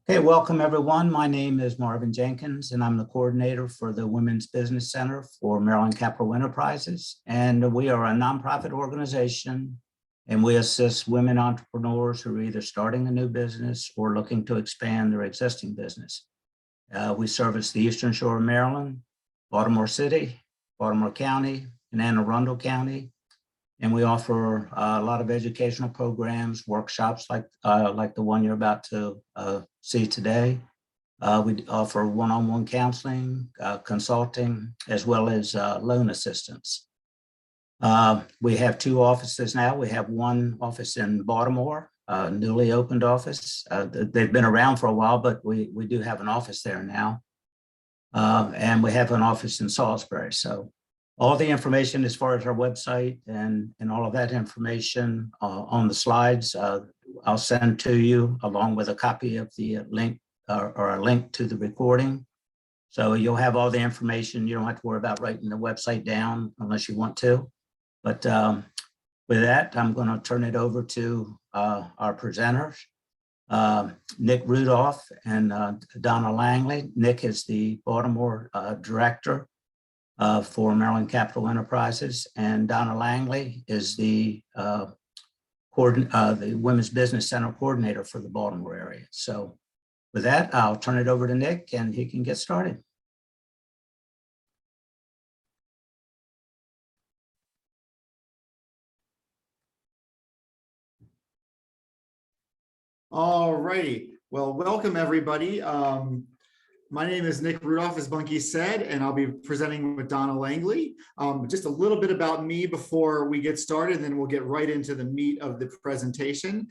Okay, welcome everyone. My name is Marvin Jenkins and I'm the coordinator for the Women's Business Center for Maryland Capital Enterprises. And we are a nonprofit organization and we assist women entrepreneurs who are either starting a new business or looking to expand their existing business. We service the Eastern Shore of Maryland, Baltimore City, Baltimore County, and Anne Arundel County. And we offer a lot of educational programs, workshops like the one you're about to see today. We offer one-on-one counseling, consulting, as well as loan assistance. We have two offices now. We have one office in Baltimore, a newly opened office. They've been around for a while, but we do have an office there now. And we have an office in Salisbury. So all the information as far as our website and all of that information on the slides, I'll send to you along with a copy of the link or a link to the recording. So you'll have all the information. You don't have to worry about writing the website down unless you want to. But with that, I'm going to turn it over to our presenters, Nick Rudolph and Donna Langley. Nick is the Baltimore director for Maryland Capital Enterprises, and Donna Langley is the Women's Business Center coordinator for the Baltimore area. So with that, I'll turn it over to Nick and he can get started. All righty. Well, welcome everybody. My name is Nick Rudolph, as Bunky said, and I'll be presenting with Donna Langley. Just a little bit about me before we get started, and then we'll get right into the meat of the presentation.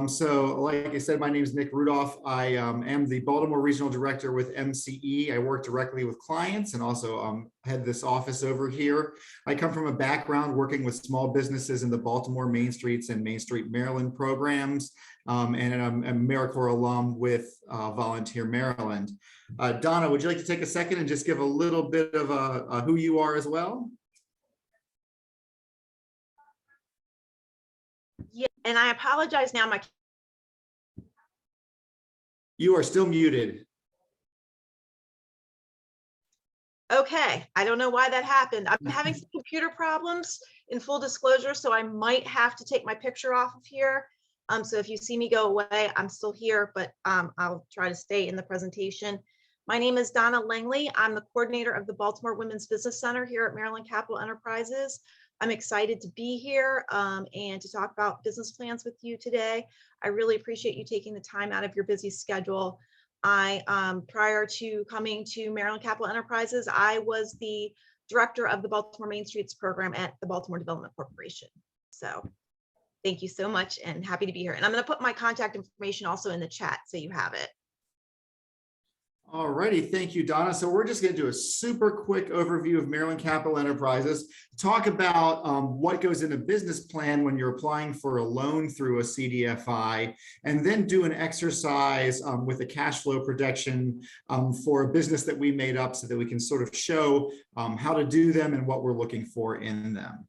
So like I said, my name is Nick Rudolph. I am the Baltimore Regional Director with MCE. I work directly with clients and also head this office over here. I come from a background working with small businesses in the Baltimore Main Streets and Main Street Maryland programs. And I'm a AmeriCorps alum with Volunteer Maryland. Donna, would you like to take a second and just give a little bit of who you are as well? Yeah, and I apologize now. You are still muted. Okay, I don't know why that happened. I'm having some computer problems in full disclosure, so I might have to take my picture off of here. So if you see me go away, I'm still here, but I'll try to stay in the presentation. My name is Donna Langley. I'm the coordinator of the Baltimore Women's Business Center here at Maryland Capital Enterprises. I'm excited to be here and to talk about business plans with you today. I really appreciate you taking the time out of your busy schedule. Prior to coming to Maryland Capital Enterprises, I was the director of the Baltimore Main Streets program at the Baltimore Development Corporation. So thank you so much and happy to be here. And I'm going to put my contact information also in the chat so you have it. All righty, thank you, Donna. So we're just going to do a super quick overview of Maryland Capital Enterprises, talk about what goes in a business plan when you're applying for a loan through a CDFI, and then do an exercise with a cash flow projection for a business that we made up so that we can sort of show how to do them and what we're looking for in them.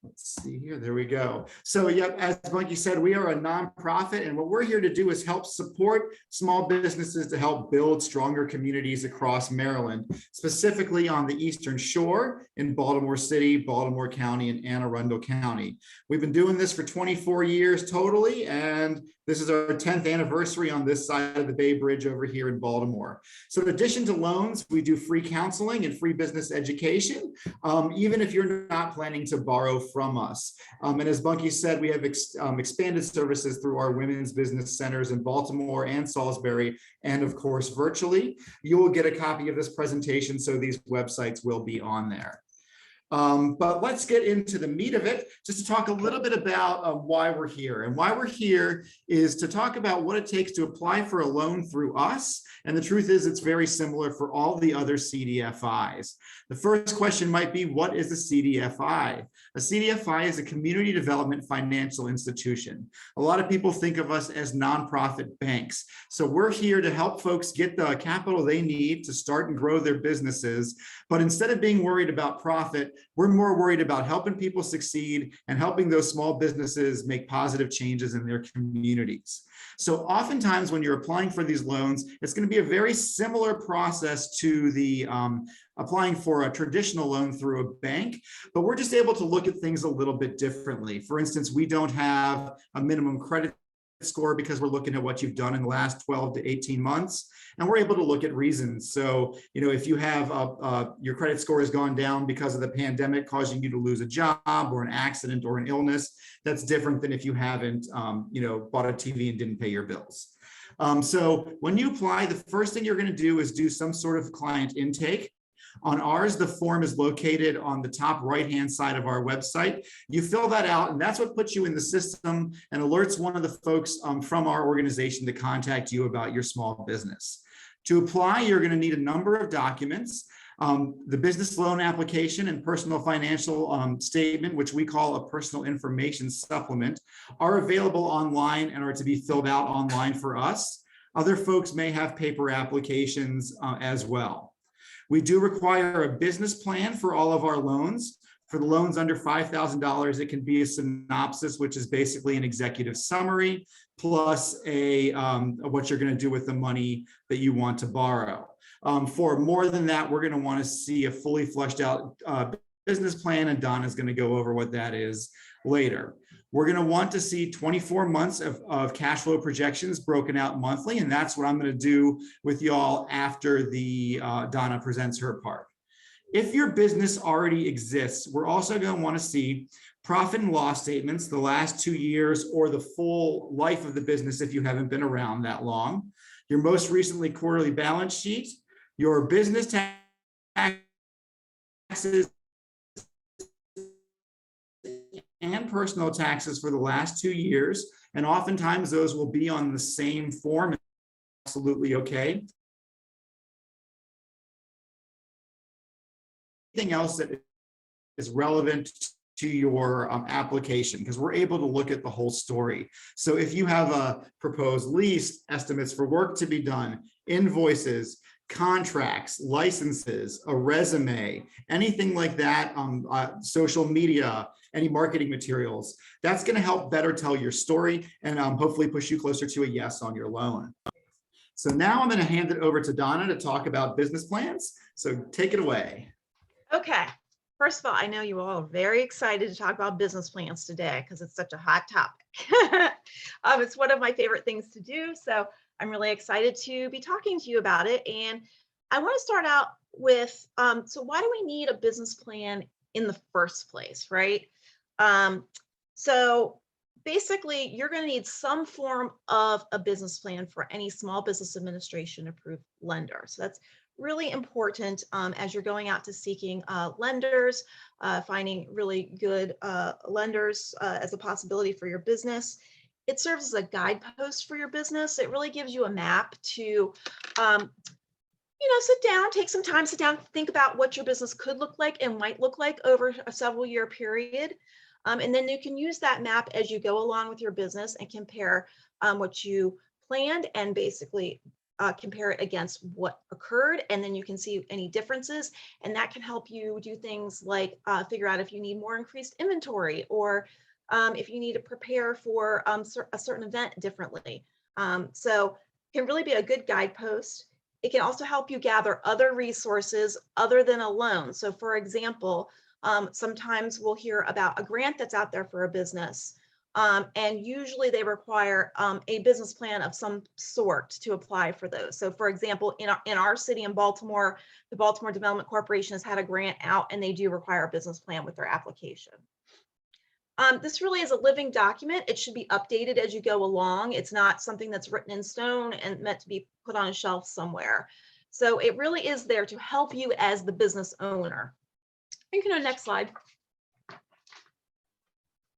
Let's see here, there we go. So yep, as Bunky said, we are a nonprofit, and what we're here to do is help support small businesses to help build stronger communities across Maryland, specifically on the Eastern Shore in Baltimore City, Baltimore County, and Anne Arundel County. We've been doing this for 24 years totally, and this is our 10th anniversary on this side of the Bay Bridge over here in Baltimore. So in addition to loans, we do free counseling and free business education, even if you're not planning to borrow from us. And as Bunky said, we have expanded services through our women's business centers in Baltimore and Salisbury, and of course, virtually. You will get a copy of this presentation, so these websites will be on there. But let's get into the meat of it, just to talk a little bit about why we're here. And why we're here is to talk about what it takes to apply for a loan through us. And the truth is, it's very similar for all the other CDFIs. The first question might be, what is a CDFI? A CDFI is a community development financial institution. A lot of people think of us as nonprofit banks. So we're here to help folks get the capital they need to start and grow their businesses. But instead of being worried about profit, we're more worried about helping people succeed and helping those small businesses make positive changes in their communities. So oftentimes when you're applying for these loans, it's going to be a very similar process to the applying for a traditional loan through a bank, but we're just able to look at things a little bit differently. For instance, we don't have a minimum credit score because we're looking at what you've done in the last 12 to 18 months, and we're able to look at reasons. So, if you have your credit score has gone down because of the pandemic causing you to lose a job or an accident or an illness, that's different than if you haven't, bought a TV and didn't pay your bills. So when you apply, the first thing you're going to do is do some sort of client intake. On ours, the form is located on the top right-hand side of our website. You fill that out, and that's what puts you in the system and alerts one of the folks from our organization to contact you about your small business. To apply, you're going to need a number of documents. The business loan application and personal financial statement, which we call a personal information supplement, are available online and are to be filled out online for us. Other folks may have paper applications as well. We do require a business plan for all of our loans. For the loans under $5,000, it can be a synopsis, which is basically an executive summary, plus what you're going to do with the money that you want to borrow. For more than that, we're going to want to see a fully fleshed out business plan, and Don is going to go over what that is later. We're going to want to see 24 months of cash flow projections broken out monthly, and that's what I'm going to do with y'all after Donna presents her part. If your business already exists, we're also going to want to see profit and loss statements the last 2 years or the full life of the business if you haven't been around that long, your most recently quarterly balance sheet, your business taxes and personal taxes for the last 2 years. And oftentimes those will be on the same form. Absolutely okay. Anything else that is relevant to your application, because we're able to look at the whole story. So if you have a proposed lease, estimates for work to be done, invoices, contracts, licenses, a resume, anything like that, social media, any marketing materials, that's going to help better tell your story and hopefully push you closer to a yes on your loan. So now I'm going to hand it over to Donna to talk about business plans. So take it away. Okay. First of all, I know you all are very excited to talk about business plans today because it's such a hot topic. It's one of my favorite things to do. So I'm really excited to be talking to you about it. And I want to start out with, so why do we need a business plan in the first place, right? So basically, you're going to need some form of a business plan for any small business administration approved lender. So that's really important as you're going out to seeking lenders, finding really good lenders as a possibility for your business. It serves as a guidepost for your business. It really gives you a map to, sit down, take some time, sit down, think about what your business could look like and might look like over a several year period. And then you can use that map as you go along with your business and compare what you planned and basically compare it against what occurred. And then you can see any differences. And that can help you do things like figure out if you need more increased inventory or if you need to prepare for a certain event differently. So it can really be a good guidepost. It can also help you gather other resources other than a loan. So for example, sometimes we'll hear about a grant that's out there for a business. And usually they require a business plan of some sort to apply for those. So for example, in our city in Baltimore, the Baltimore Development Corporation has had a grant out and they do require a business plan with their application. This really is a living document. It should be updated as you go along. It's not something that's written in stone and meant to be put on a shelf somewhere. So it really is there to help you as the business owner. You can go next slide.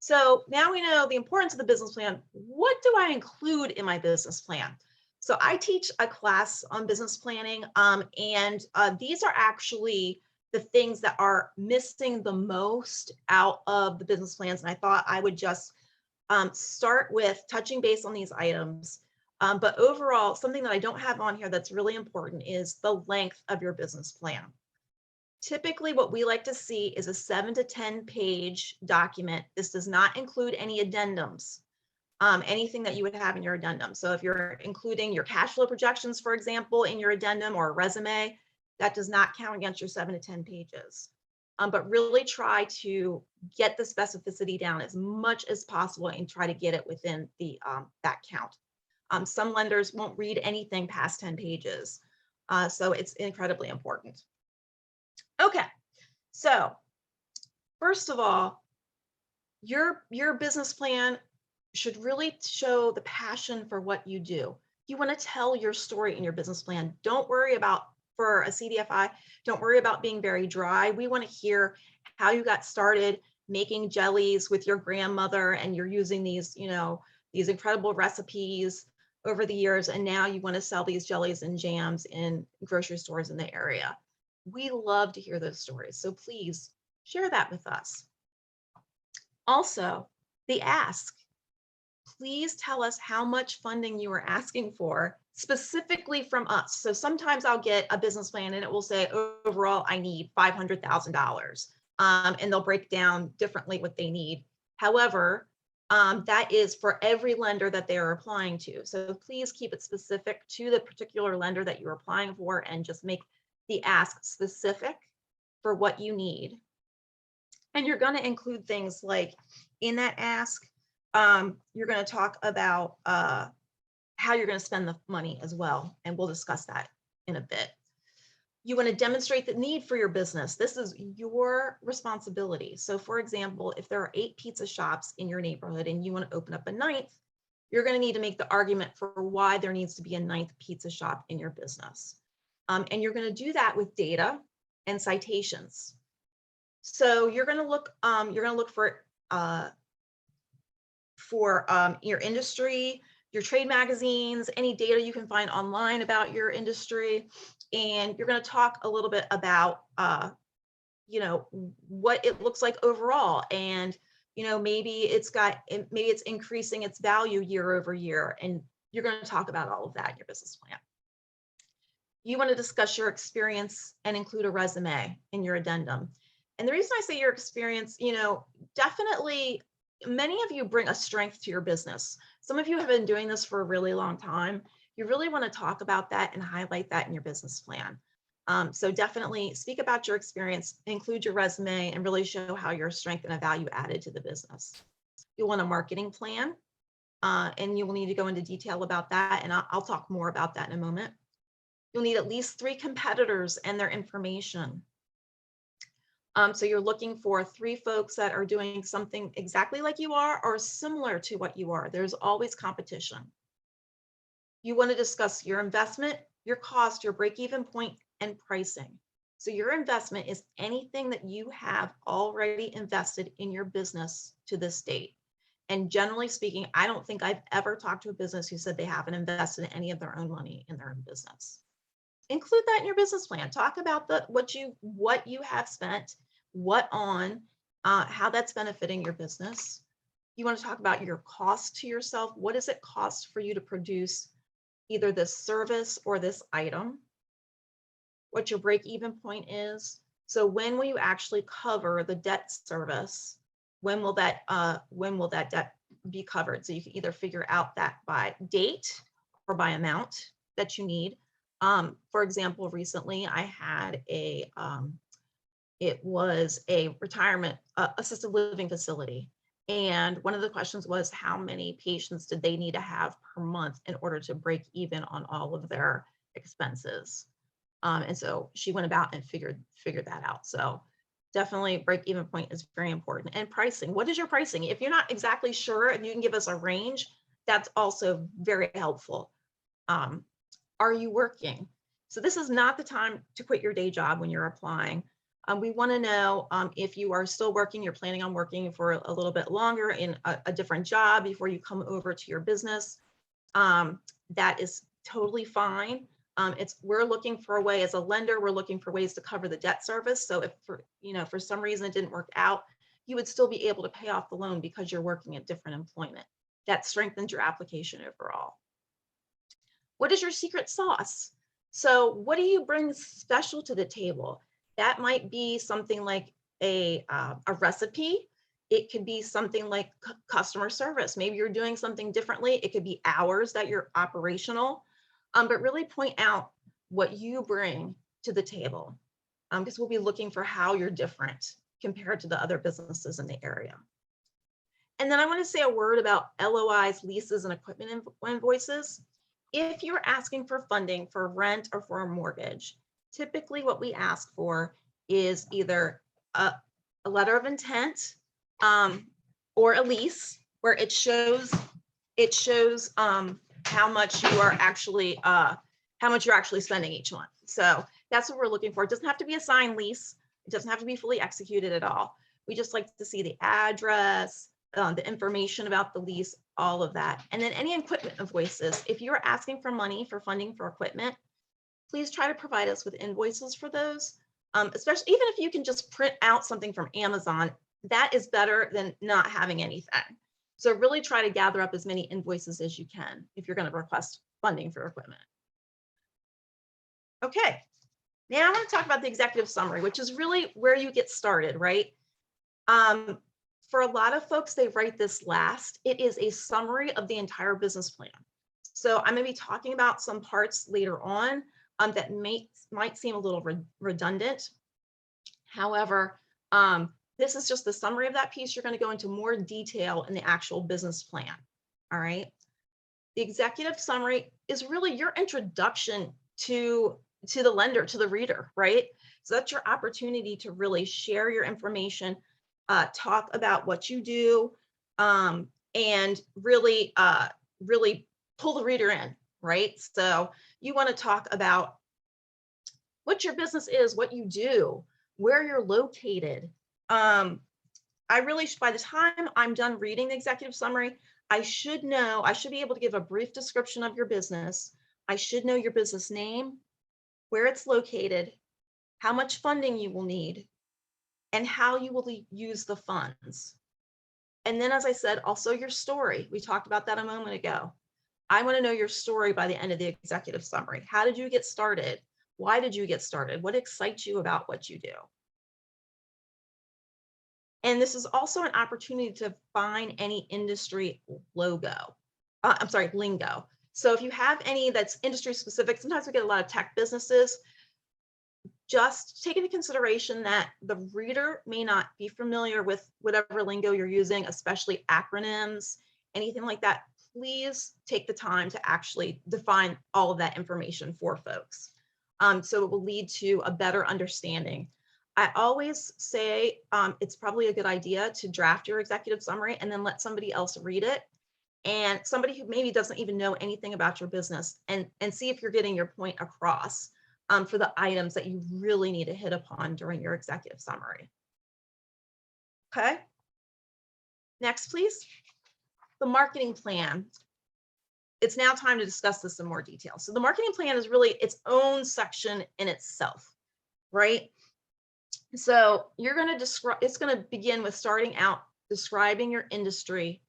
So now we know the importance of the business plan. What do I include in my business plan? So I teach a class on business planning, and these are actually the things that are missing the most out of the business plans. And I thought I would just start with touching base on these items. But overall, something that I don't have on here that's really important is the length of your business plan. Typically, what we like to see is a 7 to 10 page document. This does not include any addendums, anything that you would have in your addendum. So if you're including your cash flow projections, for example, in your addendum or a resume, that does not count against your 7 to 10 pages. But really try to get the specificity down as much as possible and try to get it within the that count. Some lenders won't read anything past 10 pages. So it's incredibly important. Okay, so first of all, your business plan should really show the passion for what you do. You want to tell your story in your business plan. Don't worry about, for a CDFI, don't worry about being very dry. We want to hear how you got started making jellies with your grandmother and you're using these, you know, these incredible recipes over the years. And now you want to sell these jellies and jams in grocery stores in the area. We love to hear those stories. So please share that with us. Also, the ask. Please tell us how much funding you are asking for specifically from us. So sometimes I'll get a business plan and it will say, overall, I need $500,000. And they'll break down differently what they need. However, that is for every lender that they are applying to. So please keep it specific to the particular lender that you're applying for and just make the ask specific for what you need. And you're going to include things like in that ask, you're going to talk about how you're going to spend the money as well. And we'll discuss that in a bit. You want to demonstrate the need for your business. This is your responsibility. So for example, if there are 8 pizza shops in your neighborhood and you want to open up a 9th, you're going to need to make the argument for why there needs to be a 9th pizza shop in your business. And you're going to do that with data and citations. So you're going to look for your industry, your trade magazines, any data you can find online about your industry, and you're going to talk a little bit about you know, what it looks like overall, and you know, maybe it's increasing its value year over year, and you're going to talk about all of that in your business plan. You want to discuss your experience and include a resume in your addendum. And the reason I say your experience, you know, definitely many of you bring a strength to your business. Some of you have been doing this for a really long time. You really want to talk about that and highlight that in your business plan. So definitely speak about your experience, include your resume, and really show how you're a strength and a value added to the business. You'll want a marketing plan, and you will need to go into detail about that. And I'll talk more about that in a moment. You'll need at least 3 competitors and their information. So you're looking for 3 folks that are doing something exactly like you are or similar to what you are. There's always competition. You want to discuss your investment, your cost, your break-even point, and pricing. So your investment is anything that you have already invested in your business to this date. And generally speaking, I don't think I've ever talked to a business who said they haven't invested any of their own money in their own business. Include that in your business plan. Talk about what you have spent, what on, how that's benefiting your business. You want to talk about your cost to yourself. What does it cost for you to produce either this service or this item? What your break-even point is. So when will you actually cover the debt service? When will that debt be covered? So you can either figure out that by date or by amount that you need. For example, recently I had it was a retirement assisted living facility. And one of the questions was how many patients did they need to have per month in order to break even on all of their expenses? And so she went about and figured that out. So definitely break-even point is very important. And pricing, what is your pricing? If you're not exactly sure and you can give us a range, that's also very helpful. Are you working? So this is not the time to quit your day job when you're applying. We want to know if you are still working, you're planning on working for a little bit longer in a different job before you come over to your business. That is totally fine. We're looking for a way as a lender, we're looking for ways to cover the debt service. So if for some reason it didn't work out, you would still be able to pay off the loan because you're working at different employment. That strengthens your application overall. What is your secret sauce? So what do you bring special to the table? That might be something like a recipe. It could be something like customer service. Maybe you're doing something differently. It could be hours that you're operational, but really point out what you bring to the table, because we'll be looking for how you're different compared to the other businesses in the area. And then I want to say a word about LOIs, leases, and equipment invoices. If you're asking for funding for rent or for a mortgage, typically what we ask for is either a letter of intent, or a lease where it shows how much you're actually spending each month. So that's what we're looking for. It doesn't have to be a signed lease. It doesn't have to be fully executed at all. We just like to see the address, the information about the lease, all of that. And then any equipment invoices. If you're asking for money for funding for equipment, please try to provide us with invoices for those. Especially even if you can just print out something from Amazon, that is better than not having anything. So really try to gather up as many invoices as you can if you're going to request funding for equipment. Okay, now I'm going to talk about the executive summary, which is really where you get started, right? For a lot of folks, they write this last. It is a summary of the entire business plan. So I'm going to be talking about some parts later on that might seem a little redundant. However, this is just the summary of that piece. You're going to go into more detail in the actual business plan. All right. The executive summary is really your introduction to the lender, to the reader, right? So that's your opportunity to really share your information, talk about what you do, and really pull the reader in, right? So you want to talk about what your business is, what you do, where you're located. I really, by the time I'm done reading the executive summary, I should be able to give a brief description of your business. I should know your business name, where it's located, how much funding you will need, and how you will use the funds. And then, as I said, also your story. We talked about that a moment ago. I want to know your story by the end of the executive summary. How did you get started? Why did you get started? What excites you about what you do? And this is also an opportunity to find any industry lingo. So if you have any that's industry specific, sometimes we get a lot of tech businesses. Just take into consideration that the reader may not be familiar with whatever lingo you're using, especially acronyms, anything like that. Please take the time to actually define all of that information for folks. So it will lead to a better understanding. I always say it's probably a good idea to draft your executive summary and then let somebody else read it, and somebody who maybe doesn't even know anything about your business, and see if you're getting your point across for the items that you really need to hit upon during your executive summary. Okay. Next, please. The marketing plan. It's now time to discuss this in more detail. So the marketing plan is really its own section in itself, right? So you're going to describe, it's going to begin with starting out describing your industry,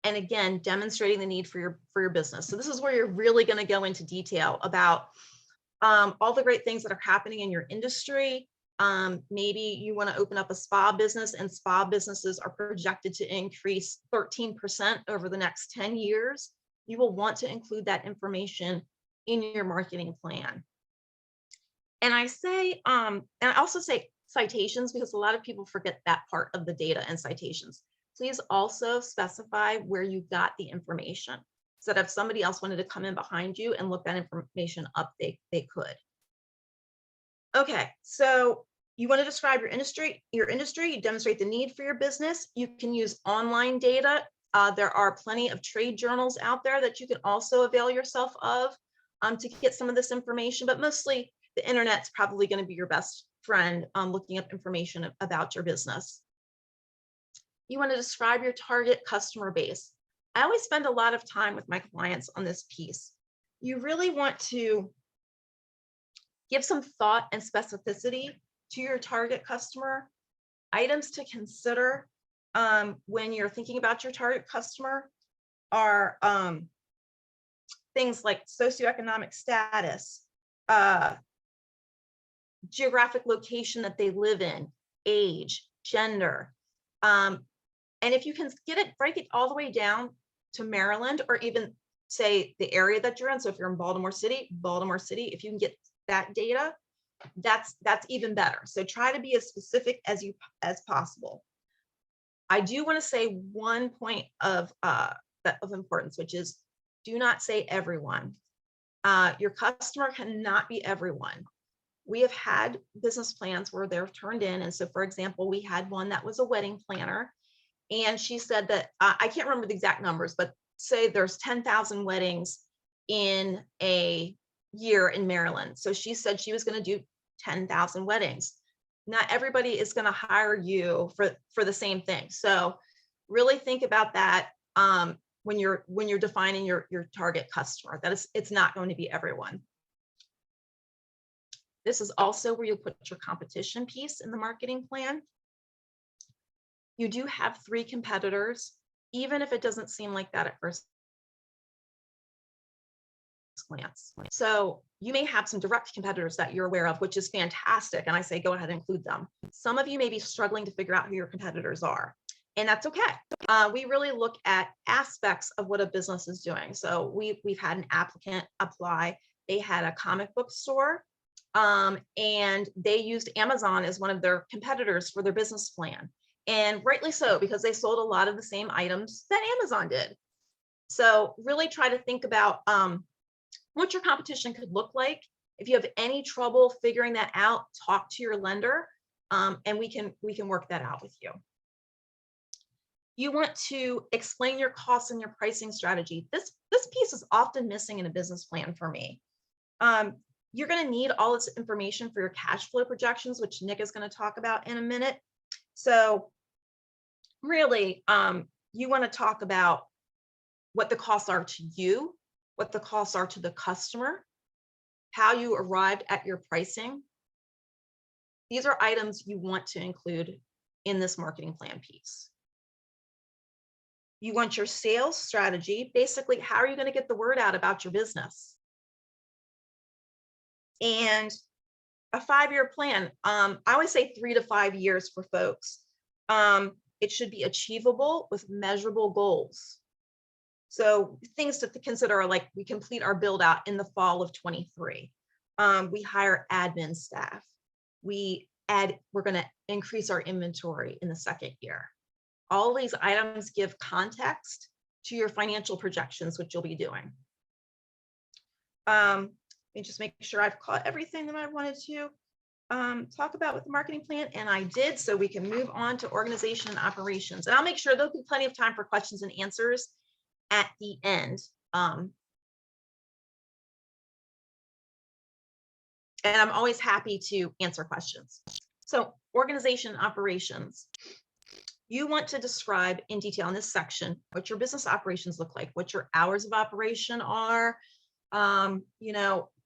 and again, demonstrating the need for your business. So this is where you're really going to go into detail about all the great things that are happening in your industry. Maybe you want to open up a spa business, and spa businesses are projected to increase 13% over the next 10 years. You will want to include that information in your marketing plan. And I say, and I also say citations, because a lot of people forget that part of the data and citations. Please also specify where you got the information, so that if somebody else wanted to come in behind you and look that information up, they could. Okay, so you want to describe your industry, you demonstrate the need for your business. You can use online data. There are plenty of trade journals out there that you can also avail yourself of to get some of this information, but mostly the internet's probably going to be your best friend looking up information about your business. You want to describe your target customer base. I always spend a lot of time with my clients on this piece. You really want to Give some thought and specificity to your target customer. Items to consider when you're thinking about your target customer are things like socioeconomic status, geographic location that they live in, age, gender. And if you can break it all the way down to Maryland, or even say the area that you're in. So if you're in Baltimore City, if you can get that data, that's even better. So try to be as specific as possible. I do want to say one point of importance, which is do not say everyone. Your customer cannot be everyone. We have had business plans where they're turned in. And so, for example, we had one that was a wedding planner. And she said that, I can't remember the exact numbers, but say there's 10,000 weddings in a year in Maryland. So she said she was going to do 10,000 weddings. Not everybody is going to hire you for the same thing. So really think about that when you're defining your target customer. It's not going to be everyone. This is also where you put your competition piece in the marketing plan. You do have 3 competitors, even if it doesn't seem like that at first glance. So you may have some direct competitors that you're aware of, which is fantastic. And I say, go ahead and include them. Some of you may be struggling to figure out who your competitors are, and that's okay. We really look at aspects of what a business is doing. So we've had an applicant apply. They had a comic book store, and they used Amazon as one of their competitors for their business plan. And rightly so, because they sold a lot of the same items that Amazon did. So really try to think about what your competition could look like. If you have any trouble figuring that out, talk to your lender, and we can work that out with you. You want to explain your costs and your pricing strategy. This piece is often missing in a business plan for me. You're going to need all this information for your cash flow projections, which Nick is going to talk about in a minute. So really, you want to talk about what the costs are to you, what the costs are to the customer, how you arrived at your pricing. These are items you want to include in this marketing plan piece. You want your sales strategy. Basically, how are you going to get the word out about your business? And a 5-year plan. I always say 3 to 5 years for folks. It should be achievable with measurable goals. So things to consider are like, we complete our build out in the fall of 23. We hire admin staff. We're going to increase our inventory in the 2nd year. All these items give context to your financial projections, which you'll be doing. Let me just make sure I've caught everything that I wanted to talk about with the marketing plan, and I did, so we can move on to organization and operations. And I'll make sure there'll be plenty of time for questions and answers at the end. And I'm always happy to answer questions. So organization and operations. You want to describe in detail in this section what your business operations look like, what your hours of operation are,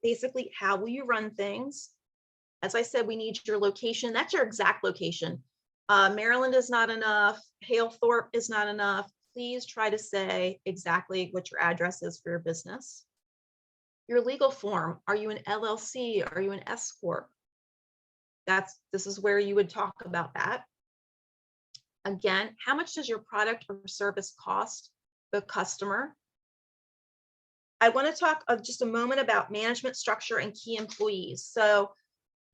basically how will you run things. As I said, we need your location. That's your exact location. Maryland is not enough. Halethorpe is not enough. Please try to say exactly what your address is for your business. Your legal form. Are you an LLC? Are you an S Corp? This is where you would talk about that. Again, how much does your product or service cost the customer? I want to talk just a moment about management structure and key employees. So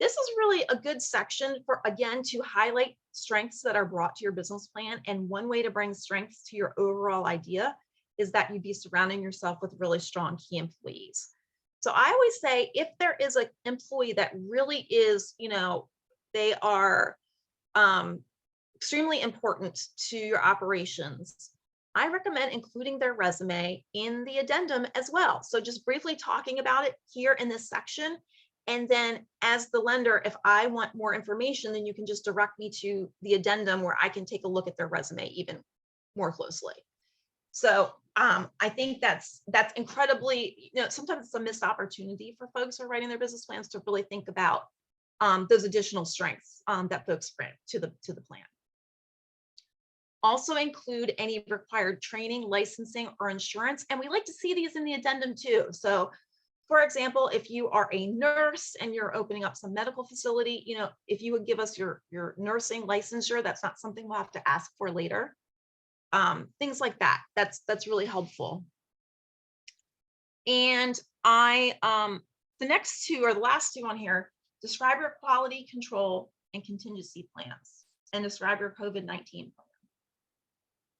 this is really a good section for, again, to highlight strengths that are brought to your business plan. And one way to bring strengths to your overall idea is that you be surrounding yourself with really strong key employees. So I always say, if there is an employee that really is, they are extremely important to your operations, I recommend including their resume in the addendum as well. So just briefly talking about it here in this section. And then as the lender, if I want more information, then you can just direct me to the addendum where I can take a look at their resume even more closely. So I think that's incredibly, sometimes it's a missed opportunity for folks who are writing their business plans to really think about those additional strengths that folks bring to the plan. Also include any required training, licensing, or insurance. And we like to see these in the addendum too. So for example, if you are a nurse and you're opening up some medical facility, if you would give us your nursing licensure, that's not something we'll have to ask for later. Things like that. That's really helpful. And the next two, or the last two on here, describe your quality control and contingency plans, and describe your COVID-19 plan.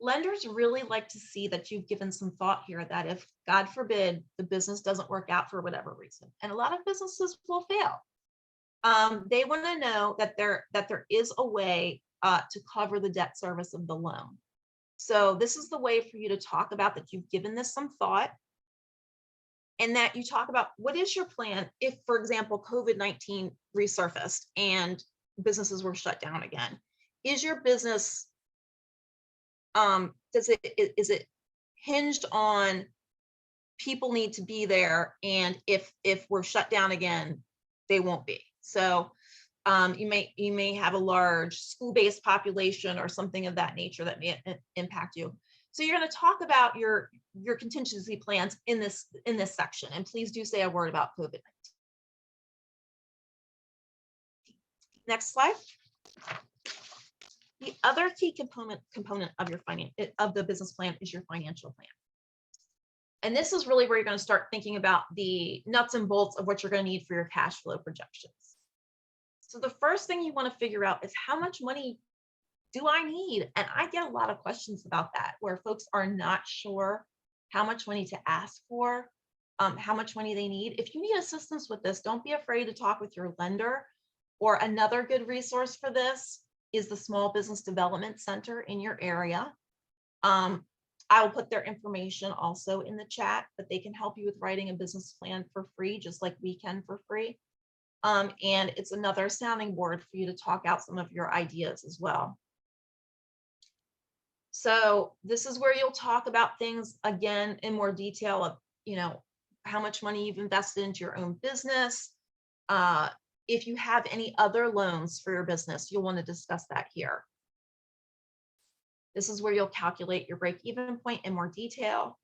Lenders really like to see that you've given some thought here, that if, God forbid, the business doesn't work out for whatever reason, and a lot of businesses will fail, they want to know that there is a way to cover the debt service of the loan. So this is the way for you to talk about that you've given this some thought, and that you talk about what is your plan if, for example, COVID-19 resurfaced and businesses were shut down again. Is your business, is it hinged on people need to be there, and if we're shut down again, they won't be? So you may have a large school-based population or something of that nature that may impact you. So you're going to talk about your contingency plans in this section, and please do say a word about COVID-19. Next slide. The other key component of your the business plan is your financial plan. And this is really where you're going to start thinking about the nuts and bolts of what you're going to need for your cash flow projections. So the first thing you want to figure out is, how much money do I need? And I get a lot of questions about that, where folks are not sure how much money to ask for, how much money they need. If you need assistance with this, don't be afraid to talk with your lender. Or another good resource for this is the Small Business Development Center in your area. I will put their information also in the chat, but they can help you with writing a business plan for free, just like we can for free. And it's another sounding board for you to talk out some of your ideas as well. So this is where you'll talk about things again in more detail of, how much money you've invested into your own business. If you have any other loans for your business, you'll want to discuss that here. This is where you'll calculate your break-even point in more detail.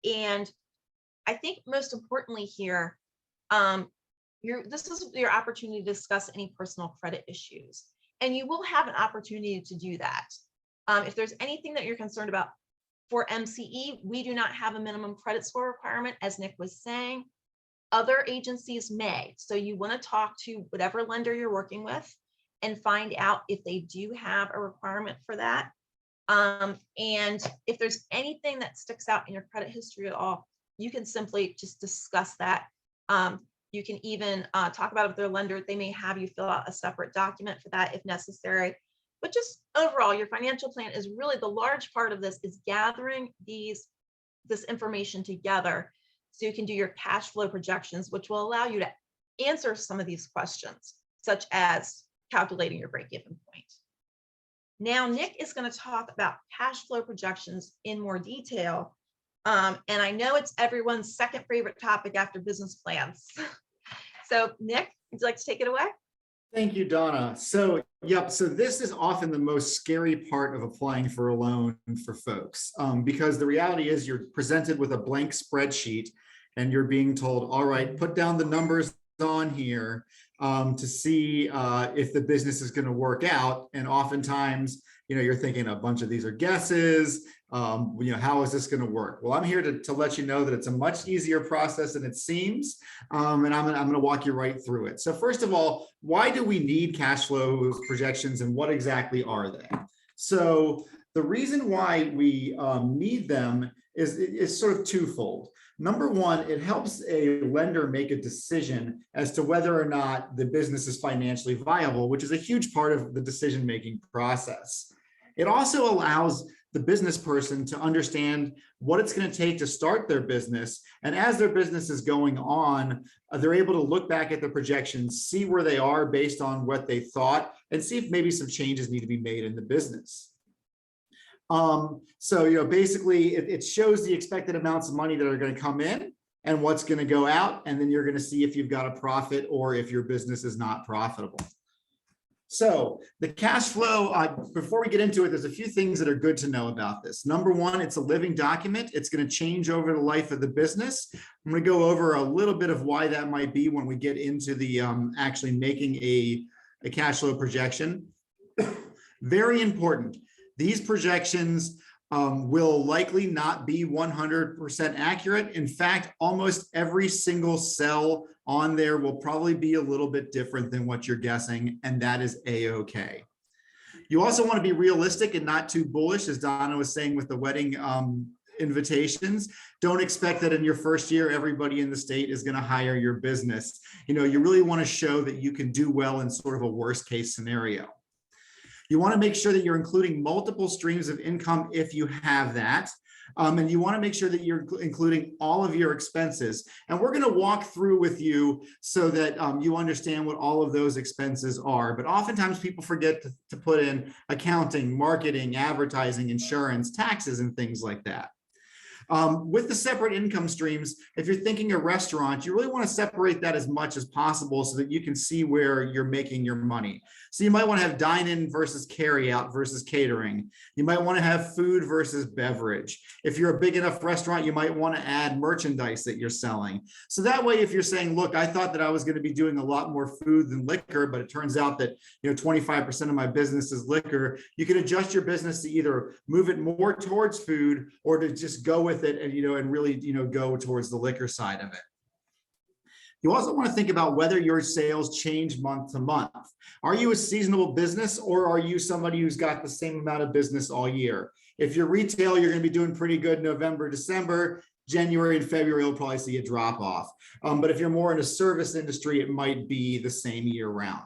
And I think most importantly here, this is your opportunity to discuss any personal credit issues. And you will have an opportunity to do that. If there's anything that you're concerned about for MCE, we do not have a minimum credit score requirement, as Nick was saying. Other agencies may. So you want to talk to whatever lender you're working with and find out if they do have a requirement for that. And if there's anything that sticks out in your credit history at all, you can simply just discuss that. You can even talk about it with their lender. They may have you fill out a separate document for that if necessary. But just overall, your financial plan is really the large part of this, is gathering this information together so you can do your cash flow projections, which will allow you to answer some of these questions, such as calculating your break-even point. Now, Nick is going to talk about cash flow projections in more detail. And I know it's everyone's second favorite topic after business plans. So Nick, would you like to take it away? Thank you, Donna. So, so this is often the most scary part of applying for a loan for folks, because the reality is you're presented with a blank spreadsheet and you're being told, all right, put down the numbers on here to see if the business is going to work out. And oftentimes, you're thinking a bunch of these are guesses. How is this going to work? Well, I'm here to let you know that it's a much easier process than it seems. And I'm going to walk you right through it. So first of all, why do we need cash flow projections, and what exactly are they? So the reason why we need them is sort of twofold. Number one, it helps a lender make a decision as to whether or not the business is financially viable, which is a huge part of the decision-making process. It also allows the business person to understand what it's going to take to start their business. And as their business is going on, they're able to look back at the projections, see where they are based on what they thought, and see if maybe some changes need to be made in the business. So, you know, basically it shows the expected amounts of money that are going to come in and what's going to go out. And then you're going to see if you've got a profit or if your business is not profitable. So the cash flow, before we get into it, there's a few things that are good to know about this. Number one, it's a living document. It's going to change over the life of the business. I'm going to go over a little bit of why that might be when we get into the actually making a cash flow projection. Very important. These projections will likely not be 100% accurate. In fact, almost every single cell on there will probably be a little bit different than what you're guessing, and that is a-okay. You also want to be realistic and not too bullish, as Donna was saying with the wedding invitations. Don't expect that in your first year, everybody in the state is going to hire your business. You know, you really want to show that you can do well in sort of a worst case scenario. You want to make sure that you're including multiple streams of income if you have that. And you want to make sure that you're including all of your expenses. And we're going to walk through with you so that you understand what all of those expenses are. But oftentimes people forget to put in accounting, marketing, advertising, insurance, taxes, and things like that. With the separate income streams, if you're thinking a restaurant, you really want to separate that as much as possible so that you can see where you're making your money. So you might want to have dine-in versus carry-out versus catering. You might want to have food versus beverage. If you're a big enough restaurant, you might want to add merchandise that you're selling. So that way, if you're saying, look, I thought that I was going to be doing a lot more food than liquor, but it turns out that 25% of my business is liquor, you can adjust your business to either move it more towards food or to just go with it and and really go towards the liquor side of it. You also want to think about whether your sales change month to month. Are you a seasonal business, or are you somebody who's got the same amount of business all year? If you're retail, you're going to be doing pretty good November, December. January and February, you'll probably see a drop off. But if you're more in a service industry, it might be the same year round.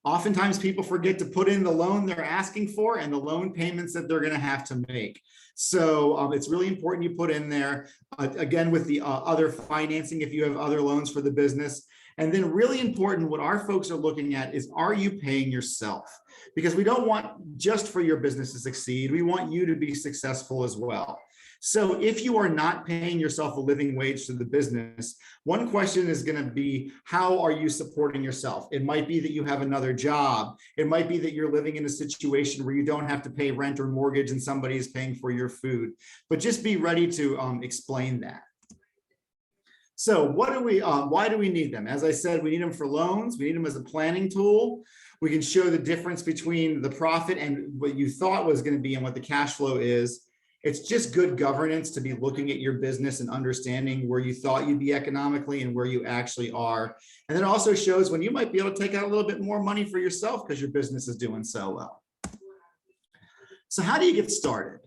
Oftentimes people forget to put in the loan they're asking for and the loan payments that they're going to have to make. So it's really important you put in there, again, with the other financing, if you have other loans for the business. And then really important, what our folks are looking at is, are you paying yourself? Because we don't want just for your business to succeed. We want you to be successful as well. So if you are not paying yourself a living wage to the business, one question is going to be, how are you supporting yourself? It might be that you have another job. It might be that you're living in a situation where you don't have to pay rent or mortgage and somebody is paying for your food. But just be ready to explain that. So why do we need them? As I said, we need them for loans. We need them as a planning tool. We can show the difference between the profit and what you thought was going to be and what the cash flow is. It's just good governance to be looking at your business and understanding where you thought you'd be economically and where you actually are. And then it also shows when you might be able to take out a little bit more money for yourself because your business is doing so well. So how do you get started?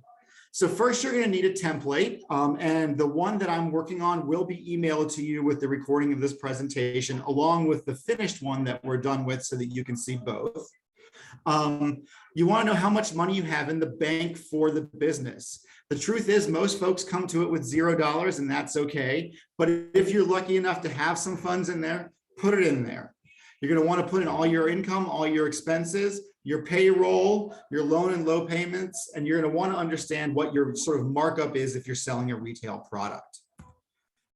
So first, you're going to need a template, and the one that I'm working on will be emailed to you with the recording of this presentation, along with the finished one that we're done with, so that you can see both. You want to know how much money you have in the bank for the business. The truth is, most folks come to it with $0, and that's okay. But if you're lucky enough to have some funds in there, put it in there. You're going to want to put in all your income, all your expenses, your payroll, your loan and low payments, and you're going to want to understand what your sort of markup is if you're selling a retail product.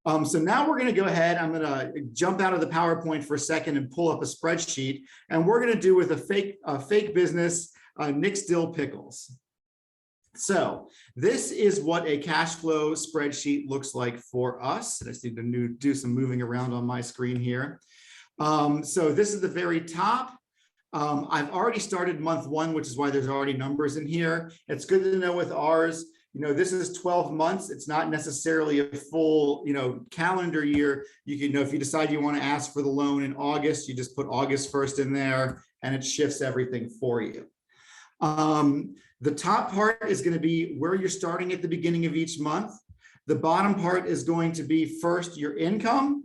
So now we're going to go ahead. I'm going to jump out of the PowerPoint for a second and pull up a spreadsheet, and we're going to do with a fake business, Nick's Dill Pickles. So this is what a cash flow spreadsheet looks like for us. I just need to do some moving around on my screen here. So this is the very top. I've already started month one, which is why there's already numbers in here. It's good to know with ours, this is 12 months. It's not necessarily a full, calendar year. You can, if you decide you want to ask for the loan in August, you just put August 1st in there and it shifts everything for you. The top part is going to be where you're starting at the beginning of each month. The bottom part is going to be first your income,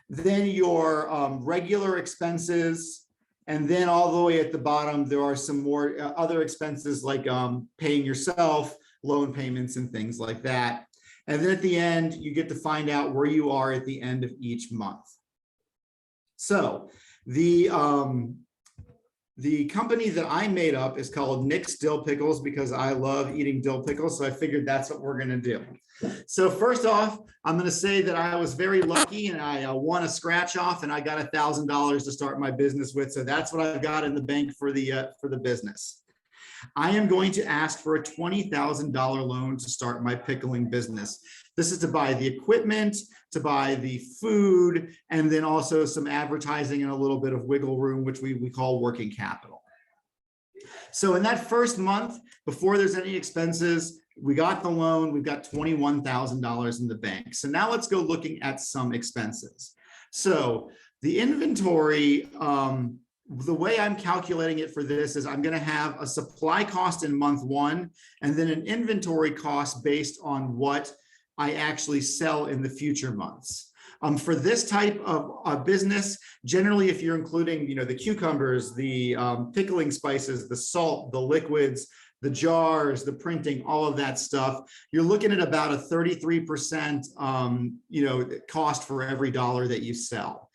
then your regular expenses, and then all the way at the bottom, there are some more other expenses like paying yourself, loan payments, and things like that. And then at the end, you get to find out where you are at the end of each month. So the the company that I made up is called Nick's Dill Pickles because I love eating dill pickles. So I figured that's what we're going to do. So first off, I'm going to say that I was very lucky and I won a scratch off and I got $1,000 to start my business with. So that's what I've got in the bank for the business. I am going to ask for a $20,000 loan to start my pickling business. This is to buy the equipment, to buy the food, and then also some advertising and a little bit of wiggle room, which we call working capital. So in that first month, before there's any expenses, we got the loan, we've got $21,000 in the bank. So now let's go looking at some expenses. So the inventory, the way I'm calculating it for this is I'm going to have a supply cost in month one, and then an inventory cost based on what I actually sell in the future months. For this type of business, generally, if you're including, the cucumbers, the pickling spices, the salt, the liquids, the jars, the printing, all of that stuff, you're looking at about a 33%, cost for every dollar that you sell.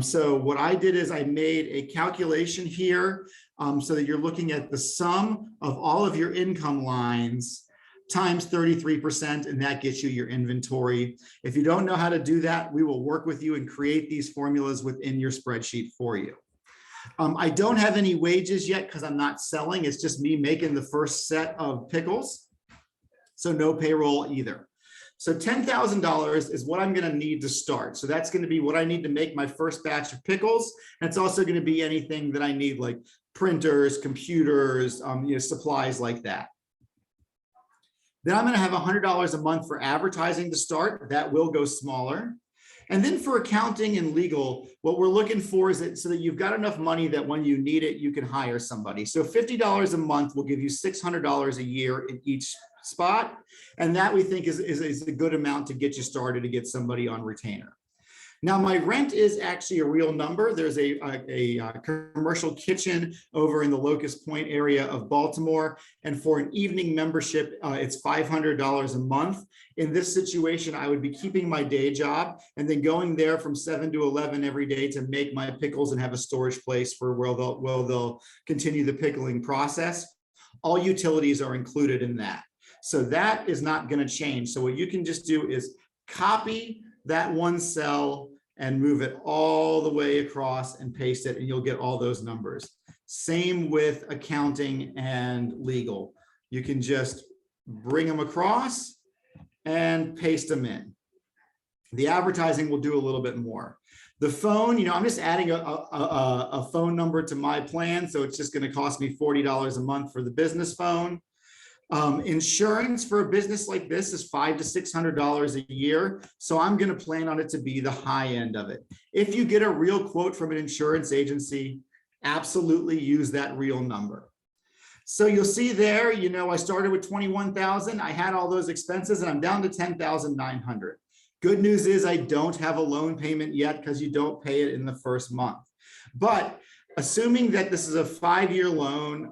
So what I did is I made a calculation here so that you're looking at the sum of all of your income lines times 33%, and that gets you your inventory. If you don't know how to do that, we will work with you and create these formulas within your spreadsheet for you. I don't have any wages yet because I'm not selling. It's just me making the first set of pickles. So no payroll either. So $10,000 is what I'm going to need to start. So that's going to be what I need to make my first batch of pickles. And it's also going to be anything that I need, like printers, computers, supplies like that. Then I'm going to have $100 a month for advertising to start. That will go smaller. And then for accounting and legal, what we're looking for is so that you've got enough money that when you need it, you can hire somebody. So $50 a month will give you $600 a year in each spot. And that we think is a good amount to get you started, to get somebody on retainer. Now, my rent is actually a real number. There's a commercial kitchen over in the Locust Point area of Baltimore. And for an evening membership, it's $500 a month. In this situation, I would be keeping my day job and then going there from 7 to 11 every day to make my pickles and have a storage place for where they'll continue the pickling process. All utilities are included in that. So that is not going to change. So what you can just do is copy that one cell and move it all the way across and paste it, and you'll get all those numbers. Same with accounting and legal. You can just bring them across and paste them in. The advertising will do a little bit more. The phone, I'm just adding a phone number to my plan, so it's just going to cost me $40 a month for the business phone. Insurance for a business like this is $500 to $600 a year. So I'm going to plan on it to be the high end of it. If you get a real quote from an insurance agency, absolutely use that real number. So you'll see there, I started with 21,000. I had all those expenses and I'm down to 10,900. Good news is I don't have a loan payment yet because you don't pay it in the first month. But assuming that this is a 4-year loan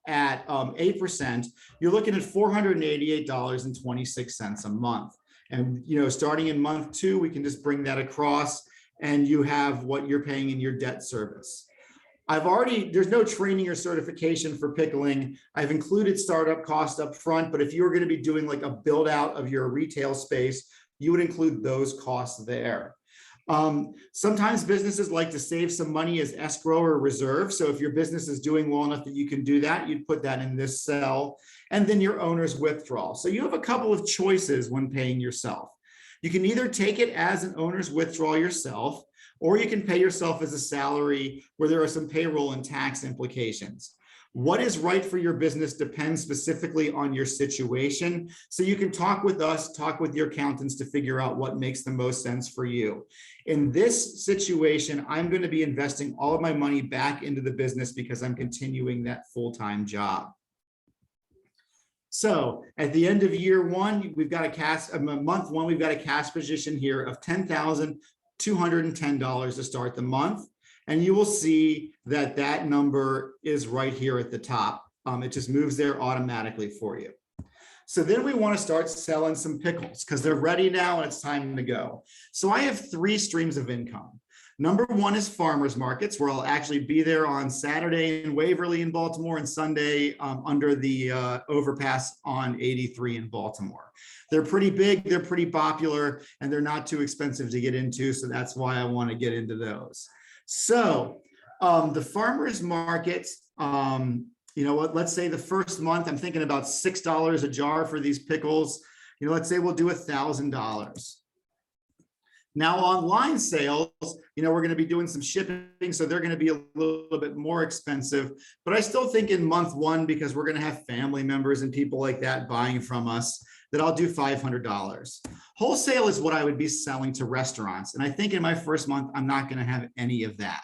at 8%, you're looking at $488.26 a month. And, starting in month 2, we can just bring that across and you have what you're paying in your debt service. There's no training or certification for pickling. I've included startup costs up front, but if you were going to be doing like a build out of your retail space, you would include those costs there. Sometimes businesses like to save some money as escrow or reserve. So if your business is doing well enough that you can do that, you'd put that in this cell, and then your owner's withdrawal. So you have a couple of choices when paying yourself. You can either take it as an owner's withdrawal yourself, or you can pay yourself as a salary where there are some payroll and tax implications. What is right for your business depends specifically on your situation. So you can talk with us, talk with your accountants to figure out what makes the most sense for you. In this situation, I'm going to be investing all of my money back into the business because I'm continuing that full-time job. So at the end of year one, we've got month one, we've got a cash position here of $10,210 to start the month. And you will see that that number is right here at the top. It just moves there automatically for you. So then we want to start selling some pickles because they're ready now and it's time to go. So I have 3 streams of income. Number one is farmers markets, where I'll actually be there on Saturday in Waverly in Baltimore and Sunday under the overpass on 83 in Baltimore. They're pretty big, they're pretty popular, and they're not too expensive to get into. So that's why I want to get into those. So the farmers markets, you know what, let's say the first month, I'm thinking about $6 a jar for these pickles. You know, let's say we'll do $1,000. Now online sales, you know, we're going to be doing some shipping, so they're going to be a little bit more expensive, but I still think in month one, because we're going to have family members and people like that buying from us, that I'll do $500. Wholesale is what I would be selling to restaurants. And I think in my first month, I'm not going to have any of that.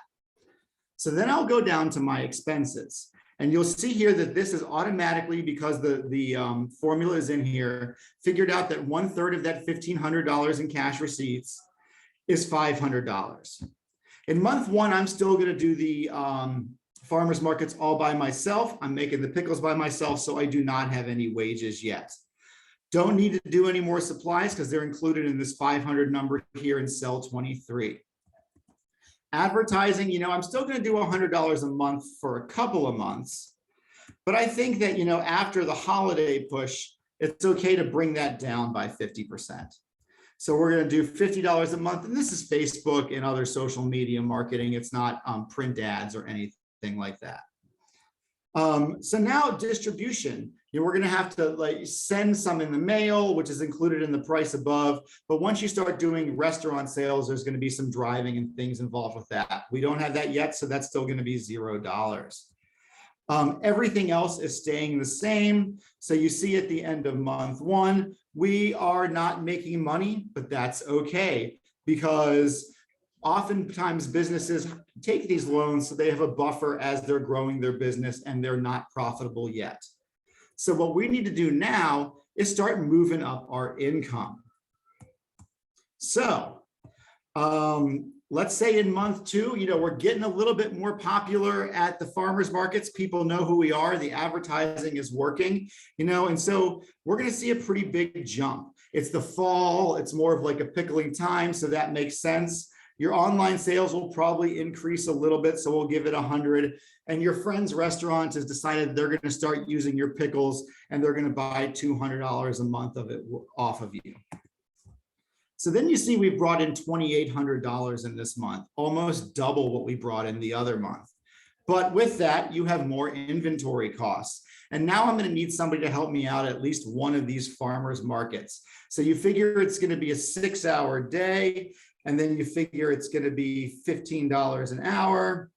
So then I'll go down to my expenses. And you'll see here that this is automatically, because the formula is in here, figured out that 1/3 of that $1,500 in cash receipts is $500. In month one, I'm still going to do the farmers markets all by myself. I'm making the pickles by myself, so I do not have any wages yet. Don't need to do any more supplies because they're included in this 500 number here in cell 23. Advertising, you know, I'm still going to do $100 a month for a couple of months, but I think that, you know, after the holiday push, it's okay to bring that down by 50%. So we're going to do $50 a month, and this is Facebook and other social media marketing. It's not print ads or anything like that. So now distribution, you know, we're going to have to like send some in the mail, which is included in the price above. But once you start doing restaurant sales, there's going to be some driving and things involved with that. We don't have that yet, so that's still going to be $0. Everything else is staying the same. So you see at the end of month one, we are not making money, but that's okay, because oftentimes businesses take these loans so they have a buffer as they're growing their business and they're not profitable yet. So what we need to do now is start moving up our income. So let's say in month two, you know, we're getting a little bit more popular at the farmers markets. People know who we are. The advertising is working, you know, and so we're going to see a pretty big jump. It's the fall. It's more of like a pickling time. So that makes sense. Your online sales will probably increase a little bit. So we'll give it 100. And your friend's restaurant has decided they're going to start using your pickles and they're going to buy $200 a month of it off of you. So then you see we brought in $2,800 in this month, almost double what we brought in the other month. But with that, you have more inventory costs. And now I'm going to need somebody to help me out at least one of these farmers markets. So you figure it's going to be a 6-hour day, and then you figure it's going to be $15 an hour.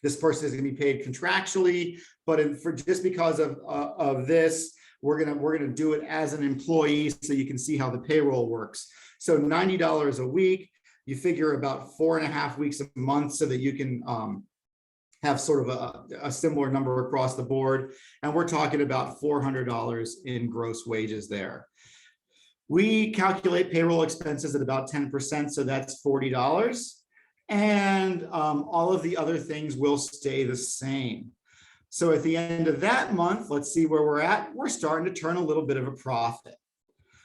This person is going to be paid contractually, but for just because of this, we're going to do it as an employee so you can see how the payroll works. So $90 a week, you figure about 4.5 weeks a month so that you can have sort of a similar number across the board. And we're talking about $400 in gross wages there. We calculate payroll expenses at about 10%, so that's $40. And all of the other things will stay the same. So at the end of that month, let's see where we're at. We're starting to turn a little bit of a profit.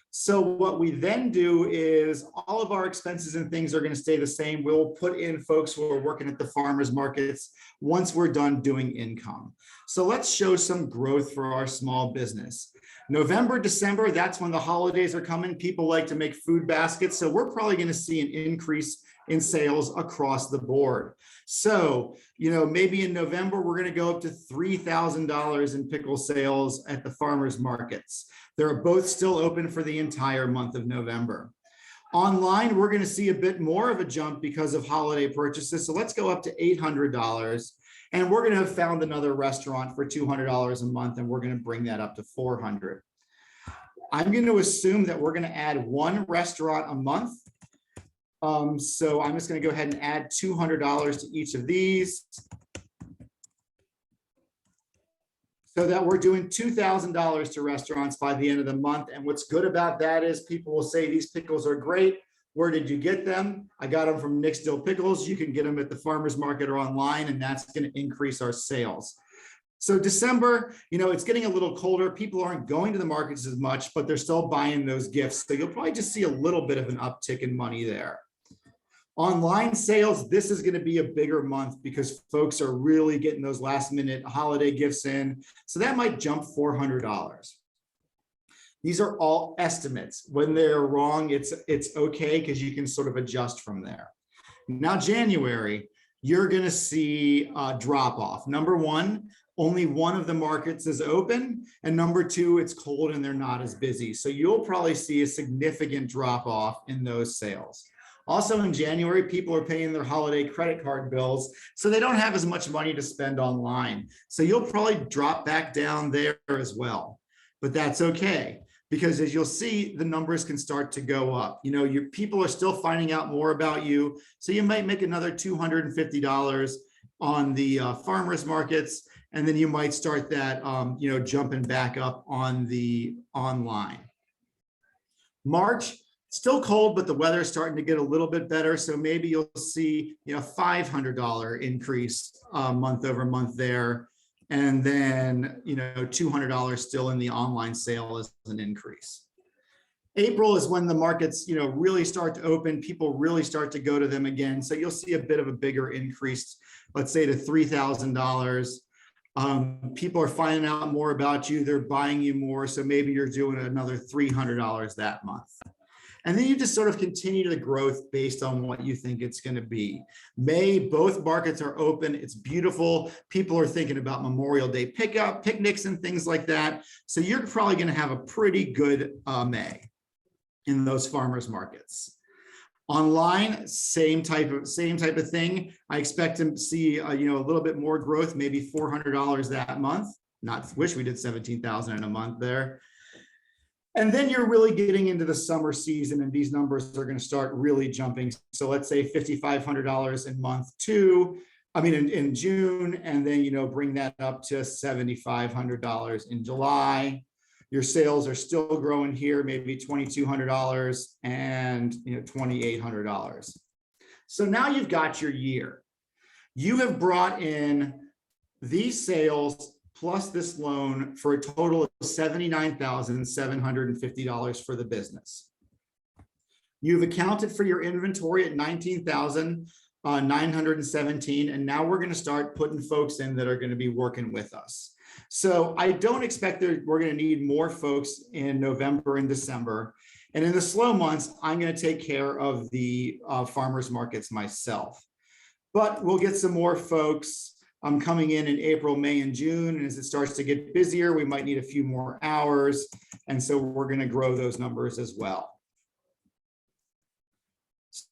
So what we then do is all of our expenses and things are going to stay the same. We'll put in folks who are working at the farmers markets once we're done doing income. So let's show some growth for our small business. November, December, that's when the holidays are coming. People like to make food baskets. So we're probably going to see an increase in sales across the board. So, you know, maybe in November, we're going to go up to $3,000 in pickle sales at the farmers markets. They're both still open for the entire month of November. Online, we're going to see a bit more of a jump because of holiday purchases. So let's go up to $800. And we're going to have found another restaurant for $200 a month, and we're going to bring that up to $400. I'm going to assume that we're going to add one restaurant a month. So I'm just going to go ahead and add $200 to each of these, so that we're doing $2,000 to restaurants by the end of the month. And what's good about that is people will say these pickles are great. Where did you get them? I got them from Nick's Dill Pickles. You can get them at the farmers market or online, and that's going to increase our sales. So December, you know, it's getting a little colder. People aren't going to the markets as much, but they're still buying those gifts. So you'll probably just see a little bit of an uptick in money there. Online sales, this is going to be a bigger month because folks are really getting those last minute holiday gifts in. So that might jump $400. These are all estimates. When they're wrong, it's okay because you can sort of adjust from there. Now, January, you're going to see a drop off. Number one, only one of the markets is open. And number two, it's cold and they're not as busy. So you'll probably see a significant drop off in those sales. Also in January, people are paying their holiday credit card bills, so they don't have as much money to spend online. So you'll probably drop back down there as well, but that's okay. Because as you'll see, the numbers can start to go up. You know, your people are still finding out more about you. So you might make another $250 on the farmers markets, and then you might start that, you know, jumping back up on the online. March, still cold, but the weather is starting to get a little bit better. So maybe you'll see, you know, $500 increase month over month there. And then, you know, $200 still in the online sale as an increase. April is when the markets, you know, really start to open. People really start to go to them again. So you'll see a bit of a bigger increase, let's say to $3,000. People are finding out more about you. They're buying you more. So maybe you're doing another $300 that month. And then you just sort of continue the growth based on what you think it's going to be. May, both markets are open. It's beautiful. People are thinking about Memorial Day picnics and things like that. So you're probably going to have a pretty good May in those farmers markets. Online, same type of thing. I expect to see you know, a little bit more growth, maybe $400 that month. Not wish we did 17,000 in a month there. And then you're really getting into the summer season, and these numbers are going to start really jumping. So let's say $5,500 in month two, in June, and then, you know, bring that up to $7,500 in July. Your sales are still growing here, maybe $2,200 and, you know, $2,800. So now you've got your year. You have brought in these sales plus this loan for a total of $79,750 for the business. You've accounted for your inventory at $19,917, and now we're going to start putting folks in that are going to be working with us. So I don't expect that we're going to need more folks in November and December. And in the slow months, I'm going to take care of the farmers markets myself. But we'll get some more folks coming in April, May, and June. And as it starts to get busier, we might need a few more hours. And so we're going to grow those numbers as well.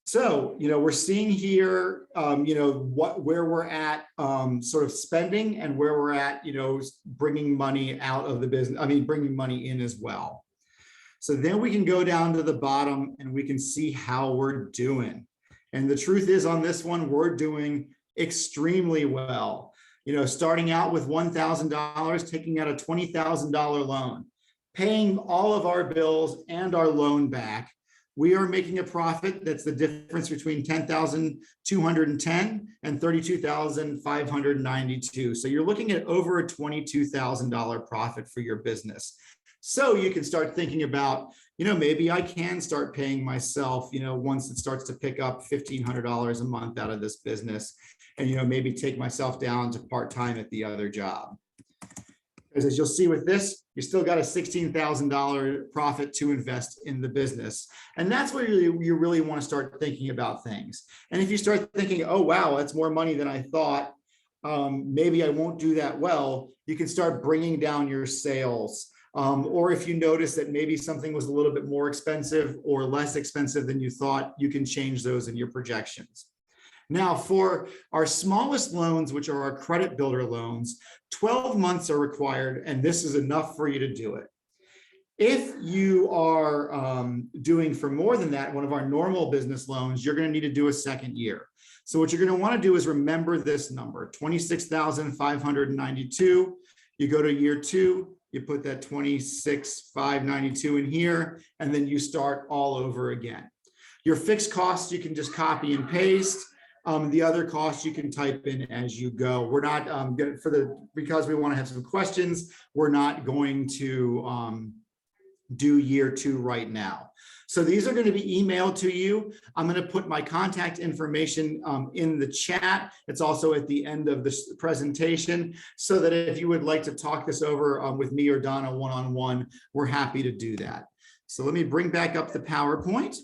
So, you know, we're seeing here, you know, where we're at sort of spending and where we're at, you know, bringing money out of the business. Bringing money in as well. So then we can go down to the bottom and we can see how we're doing. And the truth is, on this one, we're doing extremely well. You know, starting out with $1,000, taking out a $20,000 loan, paying all of our bills and our loan back. We are making a profit that's the difference between $10,210 and $32,592. So you're looking at over a $22,000 profit for your business. So you can start thinking about, you know, maybe I can start paying myself, you know, once it starts to pick up $1,500 a month out of this business, and, you know, maybe take myself down to part-time at the other job. Because as you'll see with this, you still got a $16,000 profit to invest in the business. And that's where you really want to start thinking about things. And if you start thinking, oh, wow, that's more money than I thought, maybe I won't do that well, you can start bringing down your sales. Or if you notice that maybe something was a little bit more expensive or less expensive than you thought, you can change those in your projections. Now, for our smallest loans, which are our credit builder loans, 12 months are required, and this is enough for you to do it. If you are doing for more than that, one of our normal business loans, you're going to need to do a second year. So what you're going to want to do is remember this number, 26,592. You go to year two, you put that 26,592 in here, and then you start all over again. Your fixed costs, you can just copy and paste. The other costs you can type in as you go. We're not because we want to have some questions, we're not going to due year 2 right now. So these are going to be emailed to you. I'm going to put my contact information in the chat. It's also at the end of this presentation, so that if you would like to talk this over with me or Donna one-on-one, we're happy to do that. So let me bring back up the PowerPoint.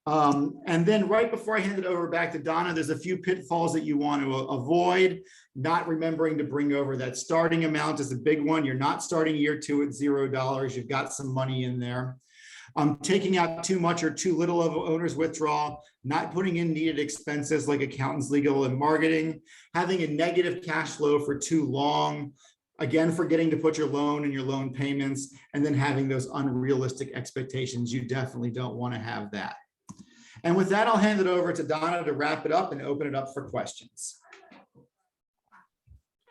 And then right before I hand it over back to Donna, there's a few pitfalls that you want to avoid. Not remembering to bring over that starting amount is a big one. You're not starting year 2 at $0. You've got some money in there. Taking out too much or too little of owner's withdrawal, not putting in needed expenses like accountants, legal, and marketing, having a negative cash flow for too long, again, forgetting to put your loan and your loan payments, and then having those unrealistic expectations. You definitely don't want to have that. And with that, I'll hand it over to Donna to wrap it up and open it up for questions.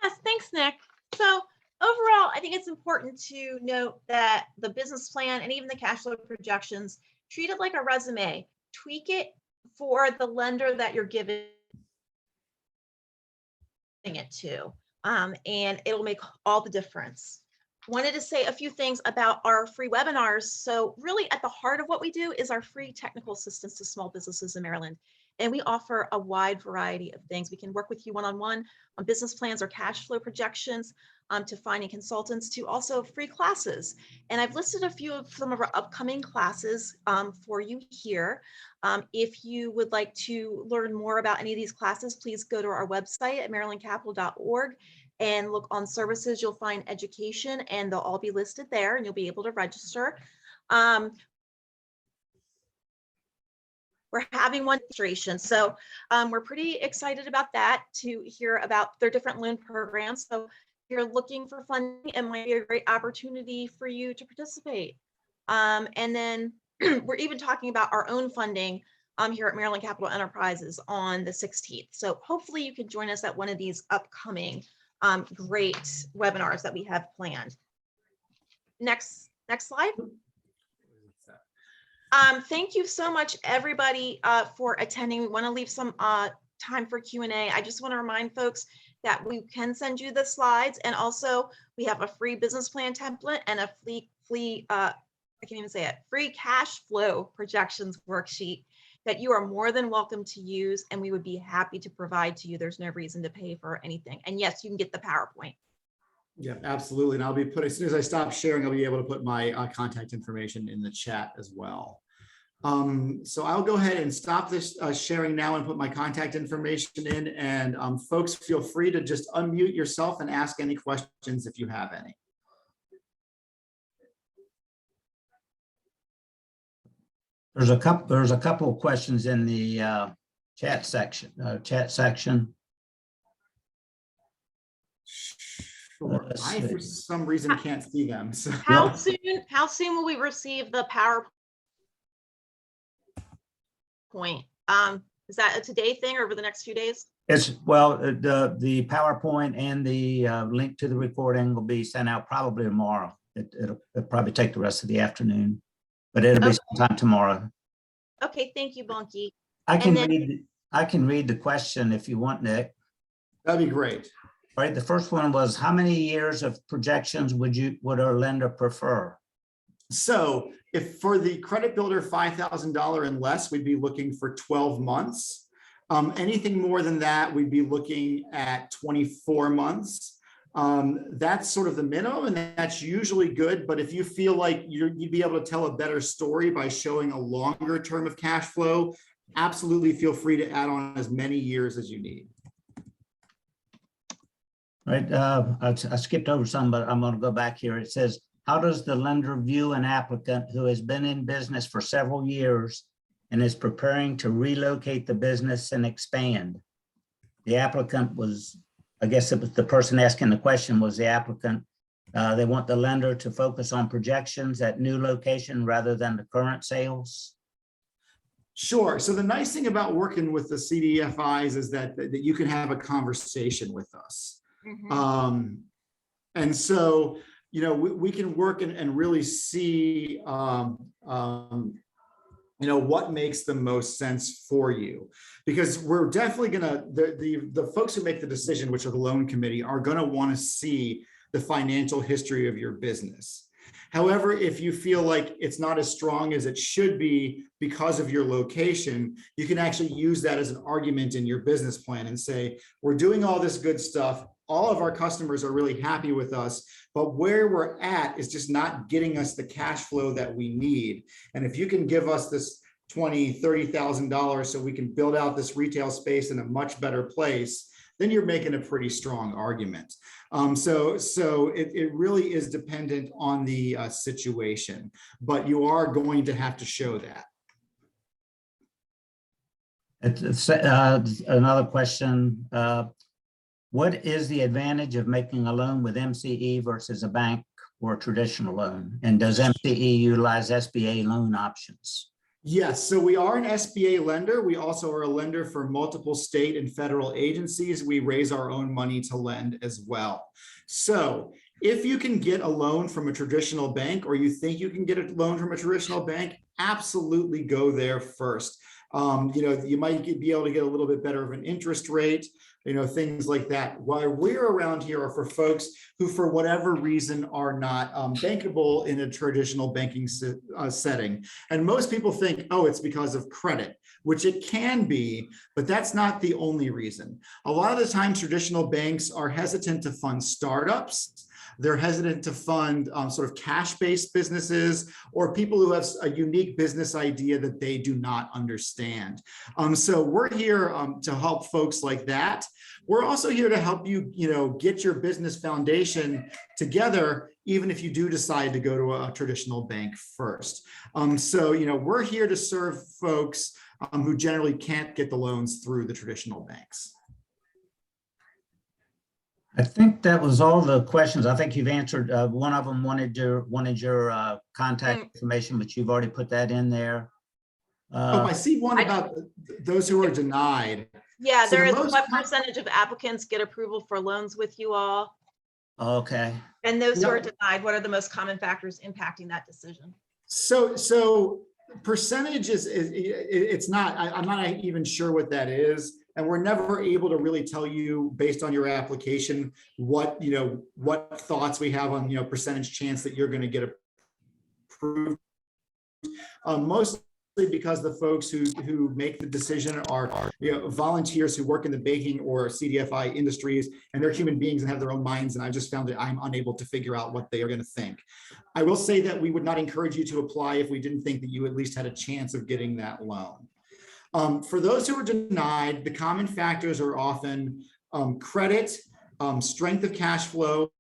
Yes, thanks, Nick. So overall, I think it's important to note that the business plan and even the cash flow projections, treat it like a resume. Tweak it for the lender that you're giving it to, and it'll make all the difference. Wanted to say a few things about our free webinars. So really at the heart of what we do is our free technical assistance to small businesses in Maryland. And we offer a wide variety of things. We can work with you one-on-one on business plans or cash flow projections, to finding consultants, to also free classes. And I've listed a few of some of our upcoming classes for you here. If you would like to learn more about any of these classes, please go to our website at marylandcapital.org and look on services. You'll find education, and they'll all be listed there, and you'll be able to register. We're having one registration. So we're pretty excited about that, to hear about their different loan programs. So if you're looking for funding, it might be a great opportunity for you to participate. And then we're even talking about our own funding here at Maryland Capital Enterprises on the 16th. So hopefully you can join us at one of these upcoming great webinars that we have planned. Next slide. Thank you so much, everybody, for attending. We want to leave some time for Q&A. I just want to remind folks that we can send you the slides, and also we have a free business plan template and a free cash flow projections worksheet that you are more than welcome to use, and we would be happy to provide to you. There's no reason to pay for anything. And yes, you can get the PowerPoint. Yeah, absolutely. And I'll be putting, as soon as I stop sharing, I'll be able to put my contact information in the chat as well. So I'll go ahead and stop this sharing now and put my contact information in. And folks, feel free to just unmute yourself and ask any questions if you have any. There's a couple of questions in the chat section. Sure. I, for some reason, can't see them. So. How soon will we receive the PowerPoint? Is that a today thing or over the next few days? The PowerPoint and the link to the recording will be sent out probably tomorrow. It'll probably take the rest of the afternoon, but it'll be sometime tomorrow. Okay, thank you, Bunky. I can read the question if you want, Nick. That'd be great. All right, the first one was, how many years of projections would our lender prefer? So if for the credit builder $5,000 and less, we'd be looking for 12 months. Anything more than that, we'd be looking at 24 months. That's sort of the minimum, and that's usually good. But if you feel like you'd be able to tell a better story by showing a longer term of cash flow, absolutely feel free to add on as many years as you need. Right, I skipped over some, but I'm going to go back here. It says, how does the lender view an applicant who has been in business for several years and is preparing to relocate the business and expand? The applicant was, I guess it was the person asking the question was the applicant. They want the lender to focus on projections at new location rather than the current sales. Sure. So the nice thing about working with the CDFIs is that you can have a conversation with us. Mm-hmm. And so, you know, we can work and really see, you know, what makes the most sense for you, because we're definitely gonna, the folks who make the decision, which are the loan committee, are gonna want to see the financial history of your business. However, if you feel like it's not as strong as it should be because of your location, you can actually use that as an argument in your business plan and say, we're doing all this good stuff. All of our customers are really happy with us, but where we're at is just not getting us the cash flow that we need. And if you can give us this $20,000, $30,000 so we can build out this retail space in a much better place, then you're making a pretty strong argument. So it really is dependent on the situation, but you are going to have to show that. Another question. What is the advantage of making a loan with MCE versus a bank or a traditional loan? And does MCE utilize SBA loan options? Yes, so we are an SBA lender. We also are a lender for multiple state and federal agencies. We raise our own money to lend as well. So if you can get a loan from a traditional bank, or you think you can get a loan from a traditional bank, absolutely go there first. You might be able to get a little bit better of an interest rate, things like that. Why we're around here are for folks who, for whatever reason, are not bankable in a traditional banking setting. And most people think, oh, it's because of credit, which it can be, but that's not the only reason. A lot of the times, traditional banks are hesitant to fund startups. They're hesitant to fund sort of cash-based businesses or people who have a unique business idea that they do not understand. So we're here to help folks like that. We're also here to help you, get your business foundation together, even if you do decide to go to a traditional bank first. So we're here to serve folks who generally can't get the loans through the traditional banks. I think that was all the questions. I think you've answered. One of them wanted your contact information, but you've already put that in there. I see one about those who are denied. Yeah, So there is the most what percentage of applicants get approval for loans with you all? Okay. And those who are No. denied, what are the most common factors impacting that decision? So percentage it's not, I'm not even sure what that is. And we're never able to really tell you based on your application, what thoughts we have on, percentage chance that you're going to get approved. Mostly because the folks who make the decision are volunteers who work in the banking or CDFI industries, and they're human beings and have their own minds. And I just found that I'm unable to figure out what they are going to think. I will say that we would not encourage you to apply if we didn't think that you at least had a chance of getting that loan. For those who are denied, the common factors are often credit, strength of cash flow,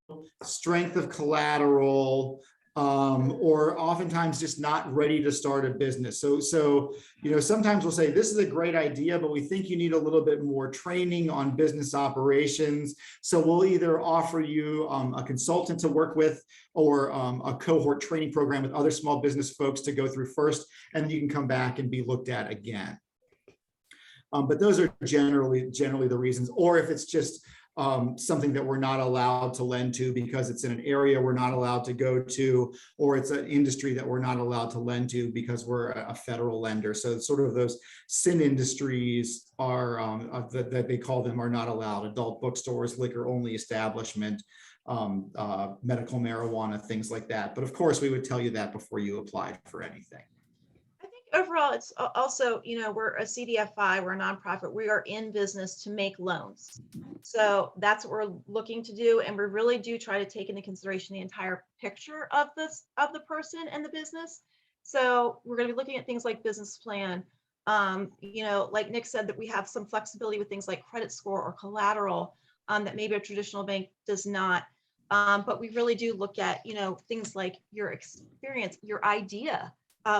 strength of collateral, or oftentimes just not ready to start a business. So sometimes we'll say, this is a great idea, but we think you need a little bit more training on business operations. So we'll either offer you a consultant to work with or a cohort training program with other small business folks to go through first, and you can come back and be looked at again. But those are generally the reasons, or if it's just something that we're not allowed to lend to because it's in an area we're not allowed to go to, or it's an industry that we're not allowed to lend to because we're a federal lender. So it's sort of those sin industries are that they call them are not allowed: adult bookstores, liquor only establishment, medical marijuana, things like that. But of course, we would tell you that before you applied for anything. Overall, it's also, we're a CDFI, we're a nonprofit, we are in business to make loans. So that's what we're looking to do. And we really do try to take into consideration the entire picture of the person and the business. So we're going to be looking at things like business plan. Like Nick said, that we have some flexibility with things like credit score or collateral that maybe a traditional bank does not. But we really do look at, things like your experience, your idea,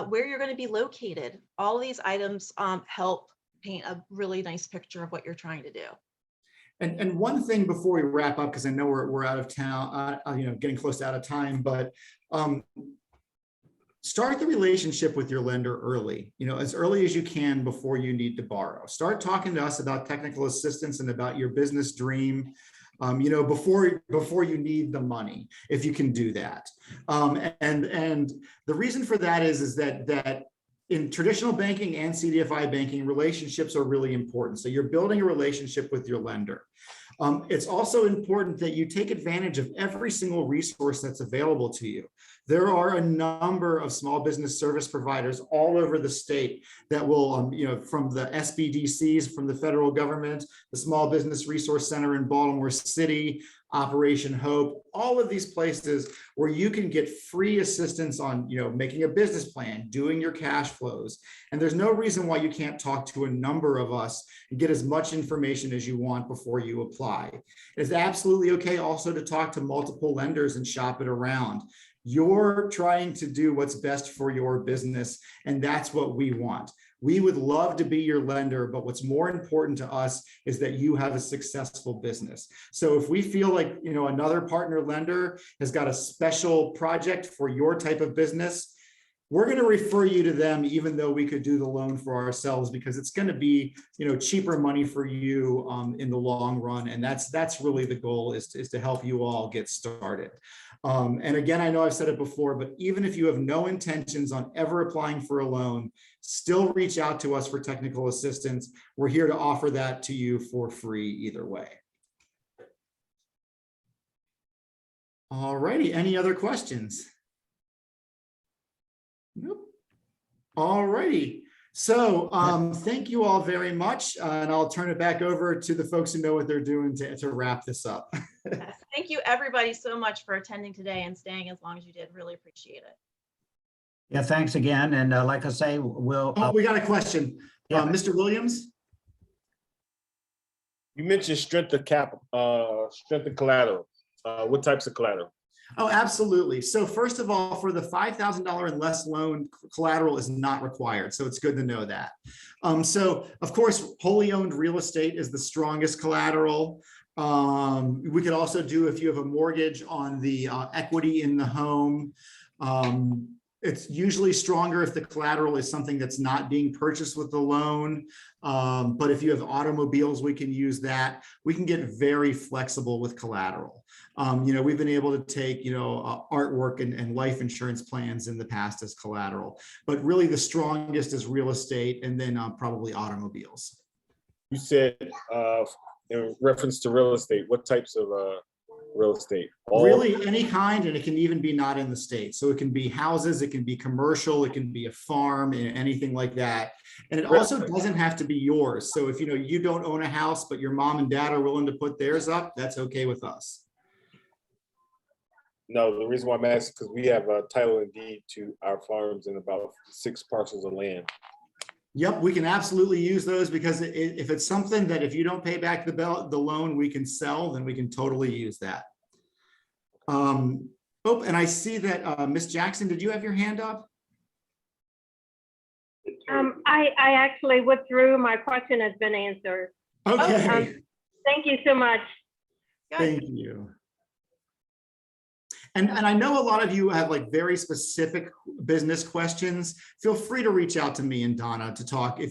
where you're going to be located. All of these items help paint a really nice picture of what you're trying to do. And one thing before we wrap up, because I know we're out of town, getting close to out of time, but start the relationship with your lender early, as early as you can before you need to borrow. Start talking to us about technical assistance and about your business dream. Before you need the money, if you can do that. And the reason for that is that in traditional banking and CDFI banking, relationships are really important. So you're building a relationship with your lender. It's also important that you take advantage of every single resource that's available to you. There are a number of small business service providers all over the state that will, from the SBDCs, from the federal government, the Small Business Resource Center in Baltimore City, Operation Hope, all of these places where you can get free assistance on, making a business plan, doing your cash flows. And there's no reason why you can't talk to a number of us and get as much information as you want before you apply. It's absolutely okay also to talk to multiple lenders and shop it around. You're trying to do what's best for your business, and that's what we want. We would love to be your lender, but what's more important to us is that you have a successful business. So if we feel like, another partner lender has got a special project for your type of business, we're going to refer you to them, even though we could do the loan for ourselves, because it's going to be, cheaper money for you in the long run. And that's really the goal, is to help you all get started. And again, I know I've said it before, but even if you have no intentions on ever applying for a loan, still reach out to us for technical assistance. We're here to offer that to you for free either way. All righty, any other questions? Nope. All righty. So thank you all very much. And I'll turn it back over to the folks who know what they're doing to wrap this up. Yes, thank you everybody so much for attending today and staying as long as you did. Really appreciate it. Yeah, thanks again. And like I say, we'll. Oh, we got a question. Yeah. Mr. Williams? You mentioned strength of capital, strength of collateral. What types of collateral? Oh, absolutely. So first of all, for the $5,000 and less loan, collateral is not required. So it's good to know that. So of course, wholly owned real estate is the strongest collateral. We could also do, if you have a mortgage on the equity in the home, it's usually stronger if the collateral is something that's not being purchased with the loan. But if you have automobiles, we can use that. We can get very flexible with collateral. We've been able to take, artwork and life insurance plans in the past as collateral, but really the strongest is real estate, and then probably automobiles. You said in reference to real estate, what types of real estate? Really any kind, and it can even be not in the state. So it can be houses, it can be commercial, it can be a farm, anything like that. And it also doesn't have to be yours. So if you don't own a house, but your mom and dad are willing to put theirs up, that's okay with us. No, the reason why I'm asking is because we have a title and deed to our farms and about 6 parcels of land. Yep, we can absolutely use those, because if it's something that if you don't pay back the loan, we can sell, then we can totally use that. Oh, and I see that Ms. Jackson, did you have your hand up? I actually withdrew. My question has been answered. Okay, Thank you so much. Good. thank you. And I know a lot of you have like very specific business questions. Feel free to reach out to me and Donna to talk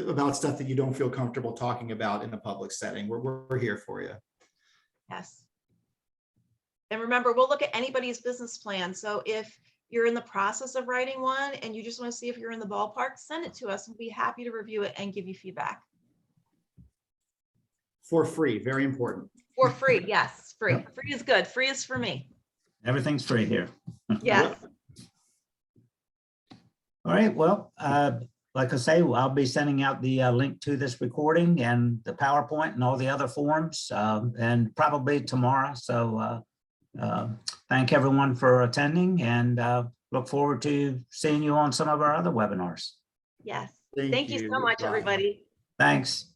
about stuff that you don't feel comfortable talking about in a public setting. We're here for you. Yes. And remember, we'll look at anybody's business plan. So if you're in the process of writing one and you just want to see if you're in the ballpark, send it to us. We'll be happy to review it and give you feedback. For free, very important. For free, yes, free. Free is good. Free is for me. Everything's free here. Yes. All right, well, like I say, I'll be sending out the link to this recording and the PowerPoint and all the other forms, and probably tomorrow. So thank everyone for attending, and look forward to seeing you on some of our other webinars. Yes. Thank Thank you you. so much, Bye. everybody. Thanks.